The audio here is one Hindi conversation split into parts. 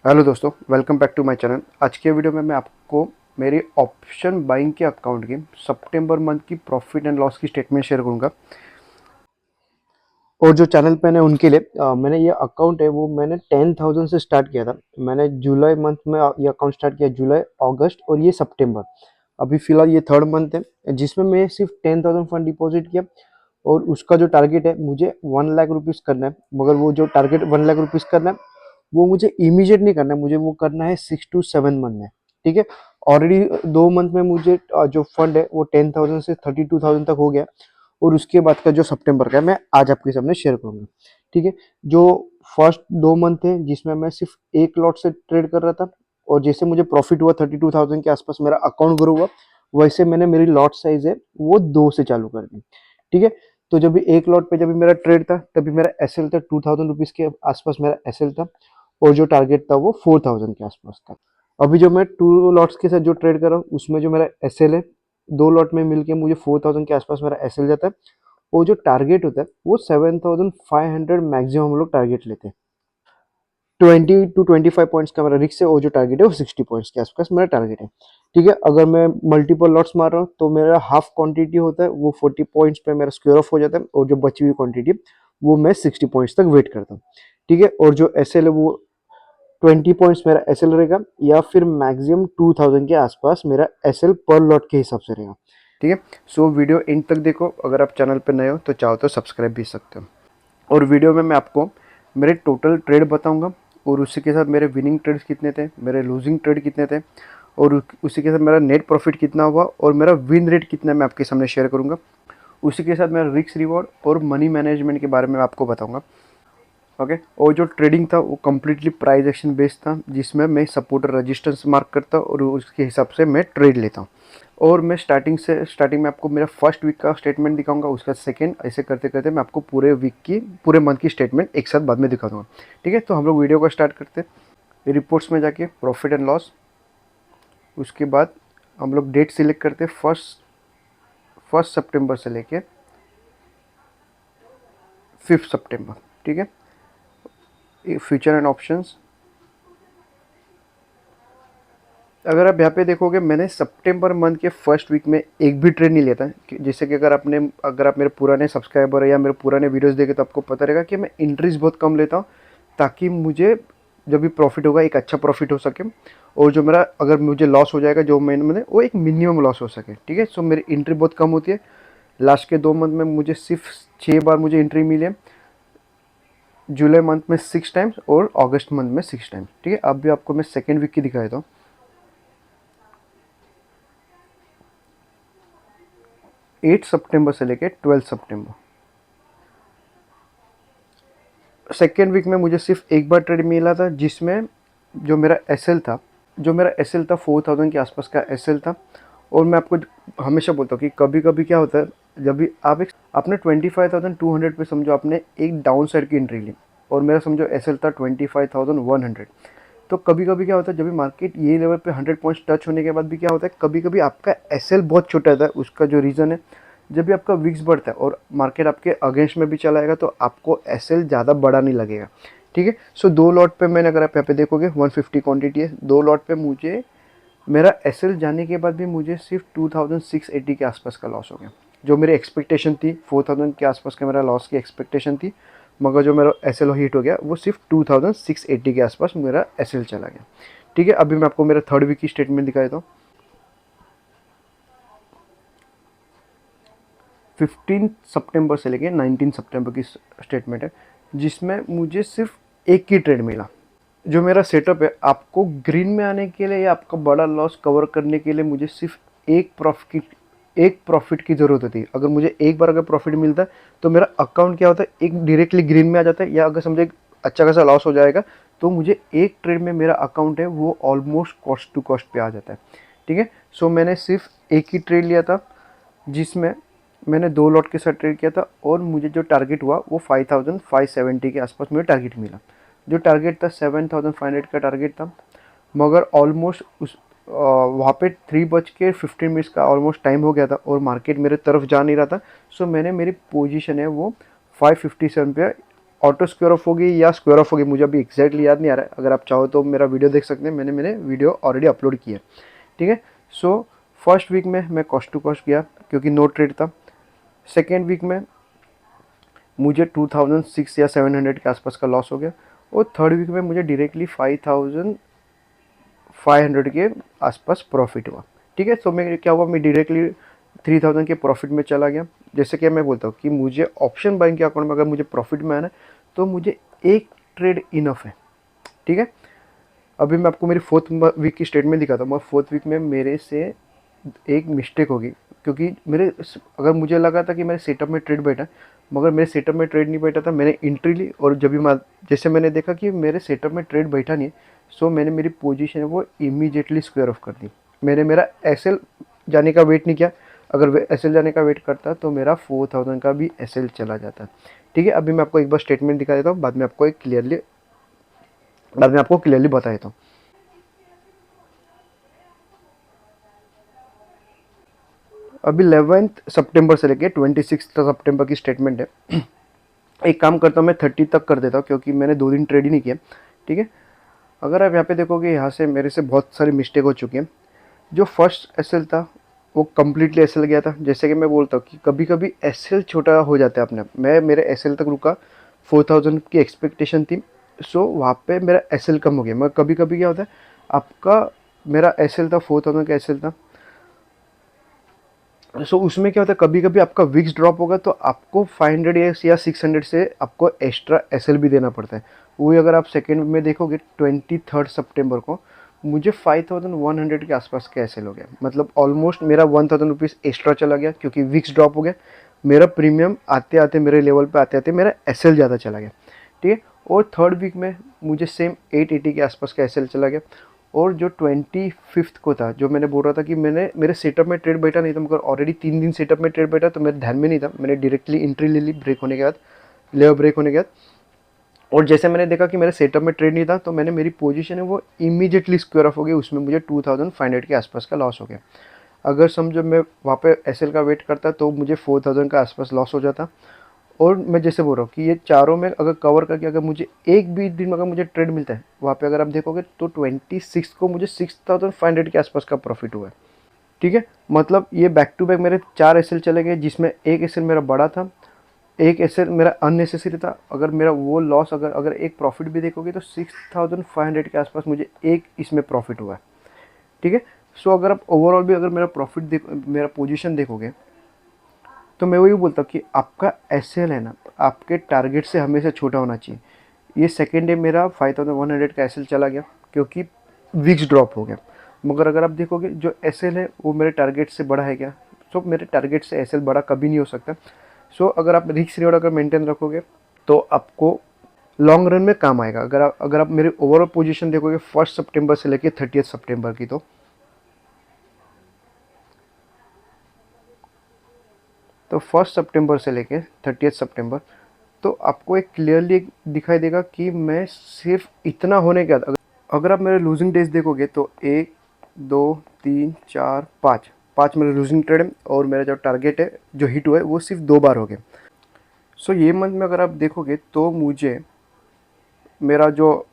हेलो दोस्तों, welcome back to my channel. आज के वीडियो में मैं आपको मेरी ऑप्शन बाइंग के अकाउंट की सितंबर मंथ की प्रॉफिट एंड लॉस की स्टेटमेंट शेयर करूंगा। और जो चैनल पे है उनके लिए मैंने ये अकाउंट है वो मैंने 10,000 से स्टार्ट किया था। मैंने जुलाई मंथ में ये अकाउंट स्टार्ट किया, जुलाई, अगस्त और ये सितंबर। अभी फिलहाल ये थर्ड मंथ है जिसमें मैं सिर्फ 10,000 फंड डिपॉजिट किया। और उसका जो टारगेट है मुझे 1 लाख रुपीज़ करना है, मगर वो जो टारगेट 1 लाख रुपीज़ करना है वो मुझे इमीडिएट नहीं करना है, मुझे वो करना है 6 to 7 मंथ में। ठीक है। ऑलरेडी 2 मंथ में मुझे जो फंड है वो 10,000 से 32,000 तक हो गया। और उसके बाद का जो सितंबर का है मैं आज आपके सामने शेयर करूंगा। ठीक है। जो फर्स्ट 2 मंथ थे जिसमें मैं सिर्फ एक लॉट से ट्रेड कर रहा था, और जैसे मुझे प्रॉफिट हुआ 32,000 के आसपास, मेरा अकाउंट ग्रो हुआ, वैसे मैंने मेरी लॉट साइज है वो 2 से चालू कर दी। ठीक है। तो जब भी एक लॉट पे जब भी मेरा ट्रेड था तभी मेरा एसएल था 2,000 रुपीज के आसपास मेरा एसएल था। और जो टारगेट था वो 4,000 के आसपास था। अभी जो मैं 2 लॉट्स के साथ जो ट्रेड कर रहा हूँ उसमें जो मेरा एसएल है, 2 लॉट में मिलके मुझे 4,000 के आसपास मेरा एसएल जाता है। और जो टारगेट होता है वो 7,500 मैक्सिमम हम लोग टारगेट लेते हैं। 20 to 25 पॉइंट्स का मेरा रिस्क है, और जो टारगेट है वो 60 पॉइंट्स के आसपास मेरा टारगेट है। ठीक है। अगर मैं मल्टीपल लॉट्स मार रहा हूँ तो मेरा हाफ क्वांटिटी होता है वो 40 पॉइंट्स पे मेरा स्क्वायर ऑफ हो जाता है, और जो बची हुई क्वांटिटी वो मैं 60 पॉइंट्स तक वेट करता हूँ। ठीक है। और जो एस एल है वो 20 पॉइंट्स मेरा एस एल रहेगा, या फिर मैक्सिमम 2,000 के आसपास मेरा एस एल पर लॉट के हिसाब से रहेगा। ठीक है। सो वीडियो एंड तक देखो। अगर आप चैनल पर नए हो तो चाहो तो सब्सक्राइब भी सकते हो। और वीडियो में मैं आपको मेरे टोटल ट्रेड बताऊंगा, और उसी के साथ मेरे विनिंग ट्रेड्स कितने थे, मेरे लूजिंग ट्रेड कितने थे, और उसी के साथ मेरा नेट प्रॉफिट कितना हुआ और मेरा विन रेट कितना है मैं आपके सामने शेयर करूंगा। उसी के साथ मेरा रिस्क रिवॉर्ड और मनी मैनेजमेंट के बारे में आपको बताऊंगा। ओके। और जो ट्रेडिंग था वो कम्प्लीटली प्राइस एक्शन बेस्ड था, जिसमें मैं सपोर्ट और रेजिस्टेंस मार्क करता हूँ और उसके हिसाब से मैं ट्रेड लेता हूँ। और मैं स्टार्टिंग में आपको मेरा फर्स्ट वीक का स्टेटमेंट दिखाऊंगा, उसका सेकंड, ऐसे करते करते मैं आपको पूरे वीक की पूरे मंथ की स्टेटमेंट एक साथ बाद में दिखा दूंगा। ठीक है। तो हम लोग वीडियो को स्टार्ट करते हैं। रिपोर्ट्स में जाके प्रॉफिट एंड लॉस, उसके बाद हम लोग डेट सिलेक्ट करते हैं फर्स्ट फर्स्ट सितंबर से लेके 5 सितंबर। ठीक है। फ्यूचर एंड ऑप्शंस, अगर आप यहाँ पे देखोगे मैंने सितंबर मंथ के फर्स्ट वीक में एक भी ट्रेड नहीं लिया था। जैसे कि अगर आप मेरे पुराने सब्सक्राइबर है या मेरे पुराने वीडियोस देखे तो आपको पता रहेगा कि मैं इंट्रीज बहुत कम लेता हूँ, ताकि मुझे जब भी प्रॉफिट होगा एक अच्छा प्रॉफिट हो सके, और जो मेरा अगर मुझे लॉस हो जाएगा जो महीने में वो एक मिनिमम लॉस हो सके। ठीक है। सो मेरी एंट्री बहुत कम होती है। लास्ट के 2 मंथ में मुझे सिर्फ 6 बार मुझे एंट्री मिली है। जुलाई मंथ में 6 टाइम्स और अगस्त मंथ में 6 टाइम्स। ठीक है। अब भी आपको मैं सेकेंड वीक की दिखा देता हूँ। 8 सितंबर से लेके 12 सितंबर, सेकेंड वीक में मुझे सिर्फ एक बार ट्रेड मिला था, जिसमें जो मेरा एसएल था जो मेरा एसएल था 4,000 के आसपास का एसएल था। और मैं आपको हमेशा बोलता हूँ कि कभी कभी क्या होता है, जब भी आपने 25,200 पे समझो आपने एक डाउन साइड की एंट्री ली, और मेरा समझो एसएल था 25,100। तो कभी कभी क्या होता है, जब भी मार्केट ये लेवल पे 100 पॉइंट्स टच होने के बाद भी क्या होता है, कभी कभी आपका एसएल बहुत छोटा होता है। उसका जो रीज़न है, जब भी आपका विक्स बढ़ता है और मार्केट आपके अगेंस्ट में भी चला जाएगा तो आपको एसएल ज़्यादा बड़ा नहीं लगेगा। ठीक है। सो 2 लॉट पे मैंने, अगर आप यहाँ पे देखोगे 150 क्वांटिटी है, 2 लॉट पे मुझे मेरा एसएल जाने के बाद भी मुझे सिर्फ 2,680 के आसपास का लॉस हो गया। जो मेरी एक्सपेक्टेशन थी 4,000 के आसपास का मेरा लॉस की एक्सपेक्टेशन थी, मगर जो मेरा एसएल हिट हो गया वो सिर्फ 2,680 के आसपास मेरा एसएल चला गया। ठीक है। अभी मैं आपको मेरा थर्ड वीक की स्टेटमेंट दिखा देता हूँ। 15 सितंबर से लेके 19 सितंबर की स्टेटमेंट है, जिसमें मुझे सिर्फ एक ही ट्रेड मिला। जो मेरा सेटअप है, आपको ग्रीन में आने के लिए या आपका बड़ा लॉस कवर करने के लिए मुझे सिर्फ एक प्रॉफिट की ज़रूरत होती है। अगर मुझे एक बार अगर प्रॉफिट मिलता है तो मेरा अकाउंट क्या होता है, एक डायरेक्टली ग्रीन में आ जाता है, या अगर समझे अच्छा खासा लॉस हो जाएगा तो मुझे एक ट्रेड में मेरा अकाउंट है वो ऑलमोस्ट कॉस्ट टू कॉस्ट पे आ जाता है। ठीक है। सो मैंने सिर्फ एक ही ट्रेड लिया था, जिसमें मैंने 2 लॉट के साथ ट्रेड किया था, और मुझे जो टारगेट हुआ वो 5,570 के आसपास मुझे टारगेट मिला। जो टारगेट था 7,500 का टारगेट था, मगर ऑलमोस्ट वहाँ पे 3:15 का ऑलमोस्ट टाइम हो गया था और मार्केट मेरे तरफ जा नहीं रहा था। सो मैंने मेरी पोजीशन है वो 557 पे ऑटो स्क्वायर ऑफ होगी या स्क्वायर ऑफ होगी, मुझे अभी एग्जैक्टली याद नहीं आ रहा है। अगर आप चाहो तो मेरा वीडियो देख सकते हैं, मैंने वीडियो ऑलरेडी अपलोड किया है, ठीक है। सो फर्स्ट वीक में मैं कॉस्ट टू कॉस्ट गया क्योंकि नो ट्रेड था। सेकेंड वीक में मुझे 2006 या 700 के आसपास का लॉस हो गया, और थर्ड वीक में मुझे डायरेक्टली 5500 के आसपास प्रॉफिट हुआ, ठीक है। सो मैं क्या हुआ, मैं डायरेक्टली 3000 के प्रॉफिट में चला गया। जैसे कि मैं बोलता हूँ कि मुझे ऑप्शन बाइंग के अकाउंट में अगर मुझे प्रॉफिट में आना है तो मुझे एक ट्रेड इनफ है, ठीक है। अभी मैं आपको मेरी फोर्थ वीक की स्टेटमेंट दिखाता हूँ। मैं फोर्थ वीक में मेरे से एक मिस्टेक होगी, क्योंकि मेरे अगर मुझे लगा था कि मेरे सेटअप में ट्रेड बैठा, मगर मेरे सेटअप में ट्रेड नहीं बैठा था। मैंने एंट्री ली और जब भी जैसे मैंने देखा कि मेरे सेटअप में ट्रेड बैठा नहीं है, सो मैंने मेरी पोजीशन है वो इमीडिएटली स्क्वायर ऑफ कर दी। मैंने मेरा एसएल जाने का वेट नहीं किया। अगर एसएल जाने का वेट करता तो मेरा 4000 का भी एसएल चला जाता, ठीक है। अभी मैं आपको एक बार स्टेटमेंट दिखा देता हूँ, बाद में आपको क्लियरली बता देता हूँ। अभी 11 सितंबर से लेके 26 सितंबर की स्टेटमेंट है। एक काम करता हूँ, मैं 30 तक कर देता हूँ क्योंकि मैंने 2 दिन ट्रेड ही नहीं किया, ठीक है। अगर आप यहाँ पे देखोगे, यहाँ से मेरे से बहुत सारी मिस्टेक हो चुकी है। जो फर्स्ट एसएल था वो कम्प्लीटली एसएल गया था। जैसे कि मैं बोलता हूँ कि कभी कभी एसएल छोटा हो जाता है अपने आप। मैं मेरे एसएल तक रुका, 4000 की एक्सपेक्टेशन थी, सो वहाँ पे मेरा एसएल कम हो गया। मगर कभी कभी क्या होता है, आपका मेरा एसएल था 4000 का एसएल था, सो उसमें क्या होता है, कभी कभी आपका विक्स ड्रॉप होगा तो आपको 500 या 600 से आपको एक्स्ट्रा एसएल भी देना पड़ता है। वही अगर आप सेकेंड में देखोगे 23 सितंबर को मुझे 5100 के आसपास का एसएल हो गया। मतलब ऑलमोस्ट मेरा 1000 रुपीज़ एक्स्ट्रा चला गया क्योंकि विक्स ड्रॉप हो गया। मेरा प्रीमियम आते आते मेरे लेवल पे आते आते मेरा एसएल ज़्यादा चला गया, ठीक है। और थर्ड वीक में मुझे सेम 880 के आसपास का एसएल चला गया। और जो 25 को था, जो मैंने बोल रहा था कि मैंने मेरे सेटअप में ट्रेड बैठा नहीं था, मगर ऑलरेडी 3 दिन सेटअप में ट्रेड बैठा तो मेरे ध्यान में नहीं था। मैंने डायरेक्टली एंट्री ले ली ब्रेक होने के बाद, लेवर ब्रेक होने के बाद। और जैसे मैंने देखा कि मेरे सेटअप में ट्रेड नहीं था तो मैंने मेरी पोजीशन है वो इमीडिएटली स्क्वायर ऑफ हो गई। उसमें मुझे 2500 के आसपास का लॉस हो गया। अगर समझो मैं वहाँ पे एसएल का वेट करता तो मुझे 4000 का आसपास लॉस हो जाता। और मैं जैसे बोल रहा हूँ कि ये चारों में अगर कवर करके अगर मुझे एक भी दिन में अगर मुझे ट्रेड मिलता है, वहाँ पे अगर आप देखोगे तो 26 को मुझे 6500 के आसपास का प्रॉफिट हुआ है, ठीक है। मतलब ये बैक टू बैक मेरे 4 एसएल चले गए, जिसमें एक एसएल मेरा बड़ा था, एक एसएल मेरा अननेसेसरी था। अगर मेरा वो लॉस अगर एक प्रॉफिट भी देखोगे तो 6500 के आसपास मुझे एक इसमें प्रॉफिट हुआ है, ठीक है। सो अगर आप ओवरऑल भी अगर मेरा प्रॉफिट मेरा पोजीशन देखोगे तो मैं वही बोलता हूँ कि आपका एसएल है ना, आपके टारगेट से हमेशा छोटा होना चाहिए। ये सेकेंड डे मेरा 5100 का एसएल चला गया क्योंकि विक्स ड्रॉप हो गया। मगर अगर आप देखोगे जो एसएल है वो मेरे टारगेट से बड़ा है क्या, तो मेरे टारगेट से एसएल बड़ा कभी नहीं हो सकता। सो अगर आप रिस्क रिवॉर्ड अगर मेंटेन रखोगे तो आपको लॉन्ग रन में काम आएगा। अगर आप मेरे ओवरऑल पोजीशन देखोगे 1 सितंबर से लेकर 30 सितंबर की, तो 1 सितंबर से लेके 30 सितंबर, तो आपको एक क्लियरली दिखाई देगा कि मैं सिर्फ इतना होने के बाद अगर आप मेरे लूजिंग डेज देखोगे तो 1 2 3 4 5 मेरे लूजिंग ट्रेड है। और मेरा जो टारगेट है जो हिट हुआ है वो सिर्फ 2 बार हो गया। सो ये मंथ में अगर आप देखोगे तो मुझे मेरा जो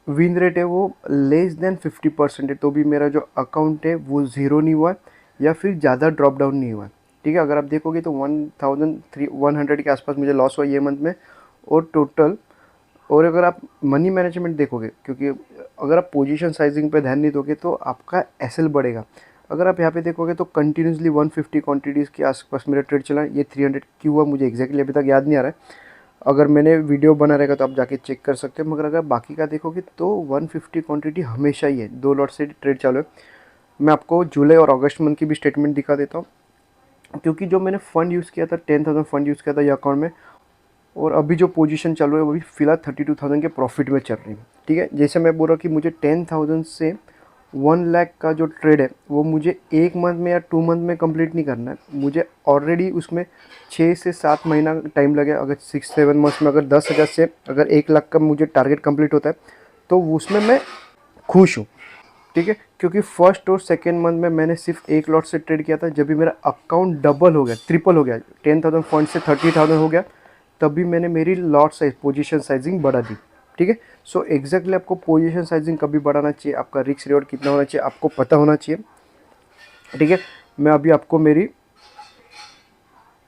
विन रेट है वो लेस देन 50% है, तो भी मेरा जो अकाउंट है वो ज़ीरो नहीं हुआ या फिर ज़्यादा ड्रॉप डाउन नहीं हुआ, ठीक है। अगर आप देखोगे तो 1300 के आसपास मुझे लॉस हुआ ये मंथ में, और टोटल। और अगर आप मनी मैनेजमेंट देखोगे, क्योंकि अगर आप पोजीशन साइजिंग पे ध्यान नहीं दोगे तो आपका एसएल बढ़ेगा। अगर आप यहाँ पे देखोगे तो कंटिन्यूसली 150 क्वांटिटीज़ के आसपास मेरा ट्रेड चला। ये 300 क्यों हुआ मुझे एग्जैक्टली अभी तक याद नहीं आ रहा है। अगर मैंने वीडियो बना रहेगा तो आप जाके चेक कर सकते हो। मगर अगर बाकी का देखोगे तो 150 क्वांटिटी हमेशा ही है, 2 लॉट से ट्रेड चालू है। मैं आपको जुलाई और अगस्त मंथ की भी स्टेटमेंट दिखा देता हूँ, क्योंकि जो मैंने फ़ंड यूज़ किया था 10,000 फ़ंड यूज़ किया था ये अकाउंट में, और अभी जो पोजीशन चालू है वो भी फिलहाल 32,000 के प्रॉफिट में चल रही है, ठीक है। जैसे मैं बोल रहा हूँ कि मुझे 10,000 से 1 लाख का जो ट्रेड है वो मुझे 1 मंथ में या 2 मंथ में कंप्लीट नहीं करना है। मुझे ऑलरेडी उसमें 6 से 7 महीना टाइम लगे। अगर 6-7 मंथ्स में अगर 10,000 से अगर 1 लाख का मुझे टारगेट कंप्लीट होता है तो उसमें मैं खुश हूँ, ठीक है। क्योंकि फर्स्ट और सेकेंड मंथ में मैंने सिर्फ एक लॉट से ट्रेड किया था, जब भी मेरा अकाउंट डबल हो गया, ट्रिपल हो गया, 10,000 फंड से 30,000 हो गया, तभी मैंने मेरी लॉट साइज पोजीशन साइजिंग बढ़ा दी। ठीक है, सो एग्जैक्टली आपको पोजीशन साइजिंग कभी बढ़ाना चाहिए, आपका रिस्क रिवॉर्ड कितना होना चाहिए आपको पता होना चाहिए। ठीक है, मैं अभी आपको मेरी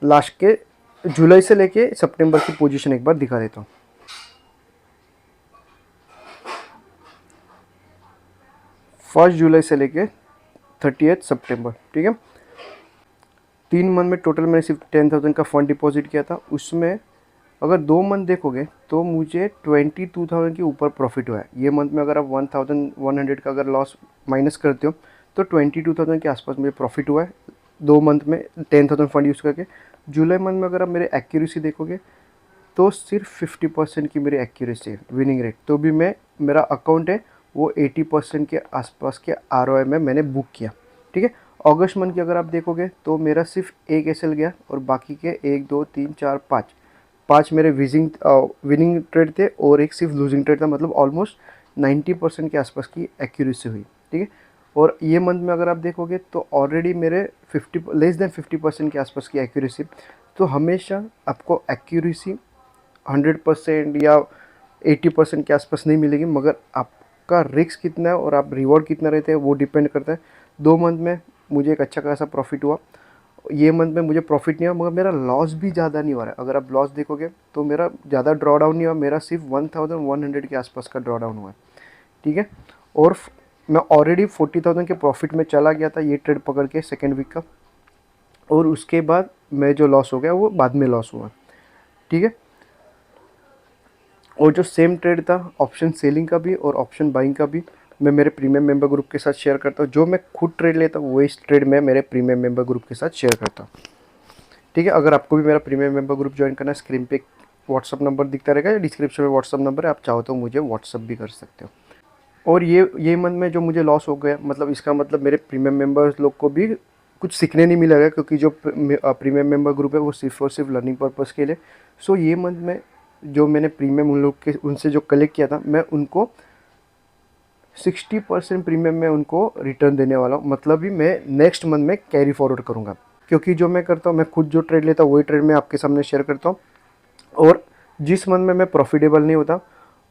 लास्ट के जुलाई से लेके सितंबर की पोजीशन एक बार दिखा देता हूँ। 1 जुलाई से लेके 30 सितंबर। ठीक है, 3 मंथ में टोटल मैंने सिर्फ 10,000 का फंड डिपॉजिट किया था। उसमें अगर 2 मंथ देखोगे तो मुझे 22,000 के ऊपर प्रॉफिट हुआ है। ये मंथ में अगर आप 1,100 का अगर लॉस माइनस करते हो तो 22,000 के आसपास मुझे प्रॉफिट हुआ है 2 मंथ में 10,000 फंड यूज़ करके। जुलाई मंथ में अगर आप मेरे एक्यूरेसी देखोगे तो सिर्फ 50% की मेरी एक्यूरेसी है विनिंग रेट, तो भी मैं मेरा अकाउंट है वो 80% के आसपास के ROI में मैंने बुक किया। ठीक है, अगस्त मंथ की अगर आप देखोगे तो मेरा सिर्फ एक SL गया और बाकी के 1 2 3 4 5 मेरे विनिंग ट्रेड थे और एक सिर्फ लूजिंग ट्रेड था, मतलब ऑलमोस्ट 90% के आसपास की एक्यूरेसी हुई। ठीक है, और ये मंथ में अगर आप देखोगे तो ऑलरेडी मेरे 50% के आसपास की एक्यूरेसी। तो हमेशा आपको एक्यूरेसी 100% या 80% के आसपास नहीं मिलेगी, मगर आपका रिस्क कितना है और आप रिवॉर्ड कितना रहते हैं वो डिपेंड करता है। 2 मंथ में मुझे एक अच्छा खासा प्रॉफिट हुआ। ये मंथ में मुझे प्रॉफिट नहीं हुआ मगर मेरा लॉस भी ज़्यादा नहीं हो रहा है। अगर आप लॉस देखोगे तो मेरा ज़्यादा ड्रॉ डाउन नहीं हुआ, मेरा सिर्फ 1,100 के आसपास का ड्रॉ डाउन हुआ है। ठीक है, और मैं ऑलरेडी 40,000 के प्रॉफिट में चला गया था ये ट्रेड पकड़ के सेकेंड वीक का, और उसके बाद मैं जो लॉस हो गया वो बाद में लॉस हुआ। ठीक है, और जो सेम ट्रेड था ऑप्शन सेलिंग का भी और ऑप्शन बाइंग का भी मैं मेरे प्रीमियम मेंबर ग्रुप के साथ शेयर करता हूँ। जो मैं खुद ट्रेड लेता हूँ वो इस ट्रेड में मेरे प्रीमियम मेंबर ग्रुप के साथ शेयर करता हूँ। ठीक है, अगर आपको भी मेरा प्रीमियम मेंबर ग्रुप ज्वाइन करना है, स्क्रीन पे व्हाट्सअप नंबर दिखता रहेगा या डिस्क्रिप्शन में व्हाट्सअप नंबर है, आप चाहो तो मुझे व्हाट्सअप भी कर सकते हो। और ये मंथ में जो मुझे लॉस हो गया, मतलब इसका मतलब मेरे प्रीमियम मेंबर्स लोग को भी कुछ सीखने नहीं मिलेगा, क्योंकि जो प्रीमियम मेंबर ग्रुप है वो सिर्फ और सिर्फ लर्निंग पर्पज़ के लिए। सो ये मंथ में जो मैंने प्रीमियम उन लोग के उनसे जो कलेक्ट किया था, मैं उनको 60% प्रीमियम में उनको रिटर्न देने वाला हूँ। मतलब ही मैं नेक्स्ट मंथ में कैरी फॉरवर्ड करूँगा, क्योंकि जो मैं करता हूँ, मैं खुद जो ट्रेड लेता हूँ वही ट्रेड मैं आपके सामने शेयर करता हूँ। और जिस मंथ में मैं प्रॉफिटेबल नहीं होता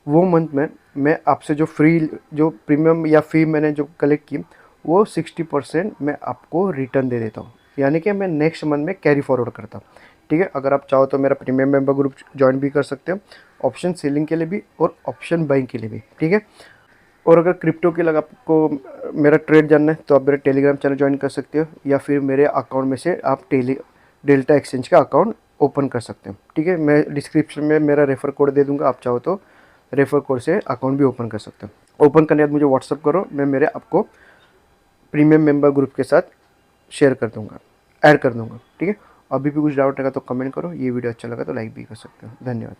वो मंथ में मैं आपसे जो प्रीमियम या फ़ी मैंने जो कलेक्ट की वो 60% मैं आपको रिटर्न दे देता हूँ, यानी कि मैं नेक्स्ट मंथ में कैरी फॉरवर्ड करता हूँ। ठीक है, अगर आप चाहो तो मेरा प्रीमियम मेंबर ग्रुप ज्वाइन भी कर सकते हो, ऑप्शन सेलिंग के लिए भी और ऑप्शन बाइंग के लिए भी। ठीक है, और अगर क्रिप्टो के लिए आपको मेरा ट्रेड जानना है तो आप मेरे टेलीग्राम चैनल ज्वाइन कर सकते हो, या फिर मेरे अकाउंट में से आप डेल्टा एक्सचेंज का अकाउंट ओपन कर सकते हो। ठीक है, मैं डिस्क्रिप्शन में मेरा रेफ़र कोड दे दूंगा, आप चाहो तो रेफ़र कोड से अकाउंट भी ओपन कर सकते हो। ओपन करने के बाद मुझे व्हाट्सअप करो, मैं मेरे आपको प्रीमियम मेंबर ग्रुप के साथ शेयर कर दूंगा, ऐड कर दूंगा। ठीक है, अभी भी कुछ डाउट रहेगा तो कमेंट करो, ये वीडियो अच्छा लगा तो लाइक भी कर सकते हो। धन्यवाद।